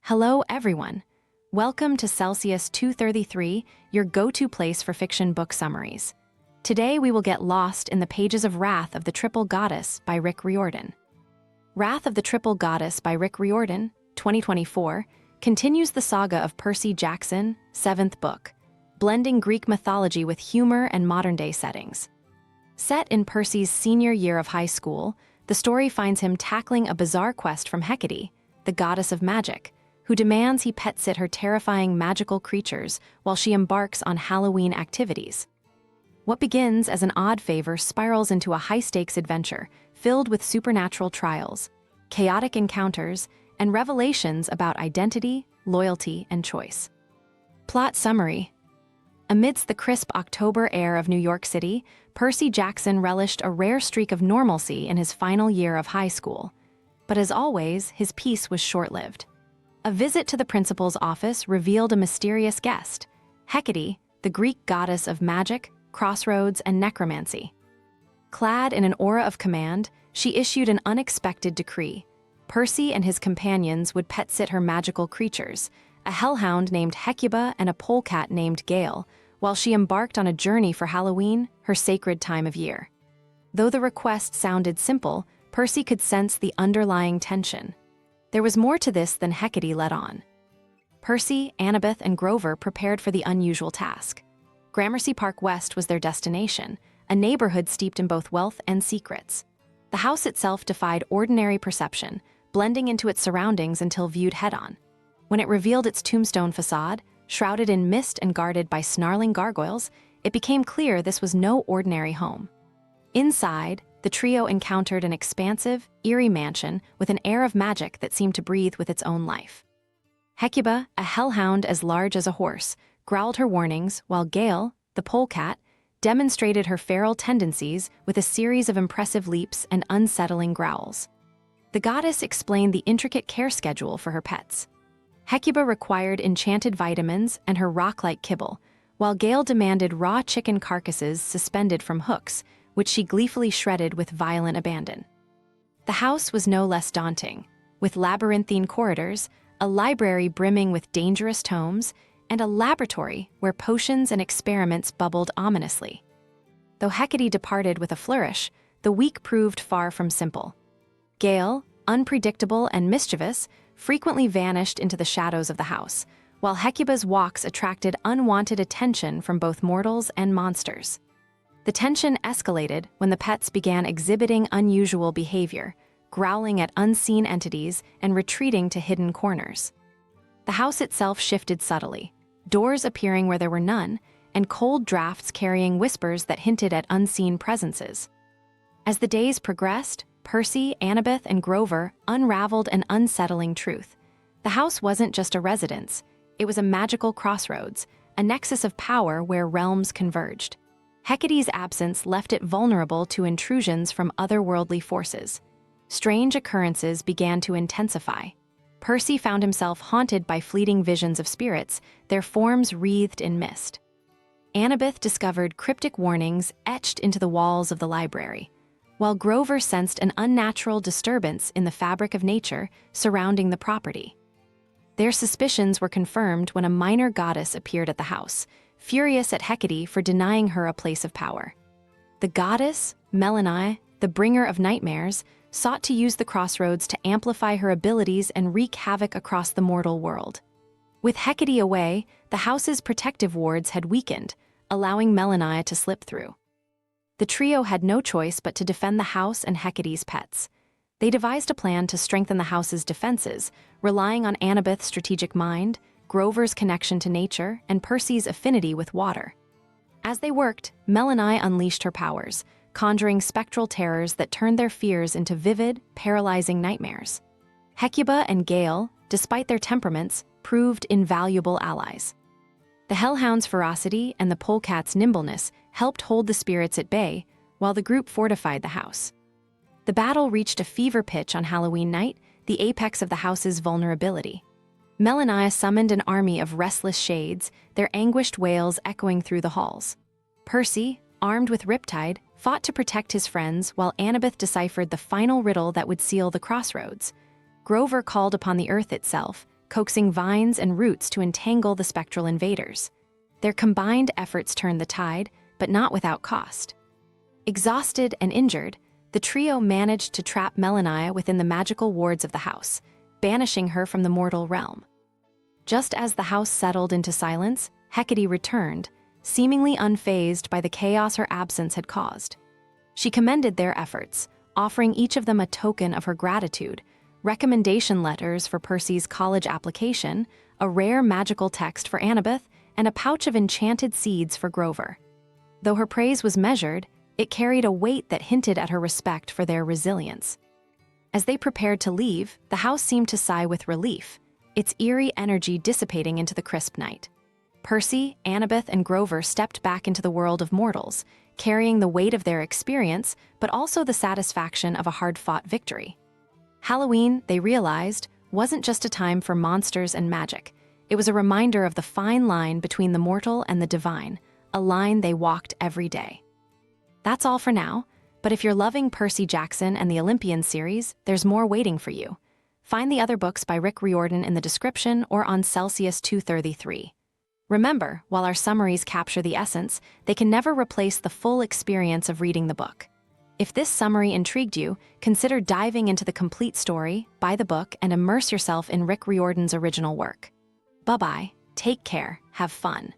Hello, everyone. Welcome to Celsius 233, your go-to place for fiction book summaries. Today we will get lost in the pages of Wrath of the Triple Goddess by Rick Riordan. Wrath of the Triple Goddess by Rick Riordan, 2024, continues the saga of Percy Jackson, 7th book, blending Greek mythology with humor and modern-day settings. Set in Percy's senior year of high school, the story finds him tackling a bizarre quest from Hecate, the goddess of magic, who demands he pet-sit her terrifying magical creatures while she embarks on Halloween activities. What begins as an odd favor spirals into a high-stakes adventure filled with supernatural trials, chaotic encounters, and revelations about identity, loyalty, and choice. Plot summary. Amidst the crisp October air of New York City, Percy Jackson relished a rare streak of normalcy in his final year of high school. But as always, his peace was short-lived. A visit to the principal's office revealed a mysterious guest, Hecate, the Greek goddess of magic, crossroads, and necromancy. Clad in an aura of command, she issued an unexpected decree. Percy and his companions would pet-sit her magical creatures, a hellhound named Hecate and a polecat named Gale, while she embarked on a journey for Halloween, her sacred time of year. Though the request sounded simple, Percy could sense the underlying tension. There was more to this than Hecate let on. Percy, Annabeth, and Grover prepared for the unusual task. Gramercy Park West was their destination, a neighborhood steeped in both wealth and secrets. The house itself defied ordinary perception, blending into its surroundings until viewed head-on. When it revealed its tombstone facade, shrouded in mist and guarded by snarling gargoyles, it became clear this was no ordinary home. Inside, the trio encountered an expansive, eerie mansion with an air of magic that seemed to breathe with its own life. Hecate, a hellhound as large as a horse, growled her warnings, while Gale, the polecat, demonstrated her feral tendencies with a series of impressive leaps and unsettling growls. The goddess explained the intricate care schedule for her pets. Hecate required enchanted vitamins and her rock-like kibble, while Gale demanded raw chicken carcasses suspended from hooks, which she gleefully shredded with violent abandon. The house was no less daunting, with labyrinthine corridors, a library brimming with dangerous tomes, and a laboratory where potions and experiments bubbled ominously. Though Hecate departed with a flourish, the week proved far from simple. Gale, unpredictable and mischievous, frequently vanished into the shadows of the house, while Hecate's walks attracted unwanted attention from both mortals and monsters. The tension escalated when the pets began exhibiting unusual behavior, growling at unseen entities and retreating to hidden corners. The house itself shifted subtly, doors appearing where there were none, and cold drafts carrying whispers that hinted at unseen presences. As the days progressed, Percy, Annabeth, and Grover unraveled an unsettling truth. The house wasn't just a residence, it was a magical crossroads, a nexus of power where realms converged. Hecate's absence left it vulnerable to intrusions from otherworldly forces. Strange occurrences began to intensify. Percy found himself haunted by fleeting visions of spirits, their forms wreathed in mist. Annabeth discovered cryptic warnings etched into the walls of the library, while Grover sensed an unnatural disturbance in the fabric of nature surrounding the property. Their suspicions were confirmed when a minor goddess appeared at the house, furious at Hecate for denying her a place of power. The goddess, Melanie, the bringer of nightmares, sought to use the crossroads to amplify her abilities and wreak havoc across the mortal world. With Hecate away, the house's protective wards had weakened, allowing Melanie to slip through. The trio had no choice but to defend the house and Hecate's pets. They devised a plan to strengthen the house's defenses, relying on Annabeth's strategic mind, Grover's connection to nature, and Percy's affinity with water. As they worked, Melanie unleashed her powers, conjuring spectral terrors that turned their fears into vivid, paralyzing nightmares. Hecate and Gale, despite their temperaments, proved invaluable allies. The hellhound's ferocity and the polecat's nimbleness helped hold the spirits at bay, while the group fortified the house. The battle reached a fever pitch on Halloween night, the apex of the house's vulnerability. Melanie summoned an army of restless shades, their anguished wails echoing through the halls. Percy, armed with Riptide, fought to protect his friends while Annabeth deciphered the final riddle that would seal the crossroads. Grover called upon the earth itself, coaxing vines and roots to entangle the spectral invaders. Their combined efforts turned the tide, but not without cost. Exhausted and injured, the trio managed to trap Melania within the magical wards of the house, banishing her from the mortal realm. Just as the house settled into silence, Hecate returned, seemingly unfazed by the chaos her absence had caused. She commended their efforts, offering each of them a token of her gratitude, recommendation letters for Percy's college application, a rare magical text for Annabeth, and a pouch of enchanted seeds for Grover. Though her praise was measured, it carried a weight that hinted at her respect for their resilience. As they prepared to leave, the house seemed to sigh with relief, its eerie energy dissipating into the crisp night. Percy, Annabeth, and Grover stepped back into the world of mortals, carrying the weight of their experience, but also the satisfaction of a hard-fought victory. Halloween, they realized, wasn't just a time for monsters and magic. It was a reminder of the fine line between the mortal and the divine, a line they walked every day. That's all for now, but if you're loving Percy Jackson and the Olympians series, there's more waiting for you. Find the other books by Rick Riordan in the description or on Celsius 233. Remember, while our summaries capture the essence, they can never replace the full experience of reading the book. If this summary intrigued you, consider diving into the complete story, buy the book, and immerse yourself in Rick Riordan's original work. Bye-bye, take care, have fun.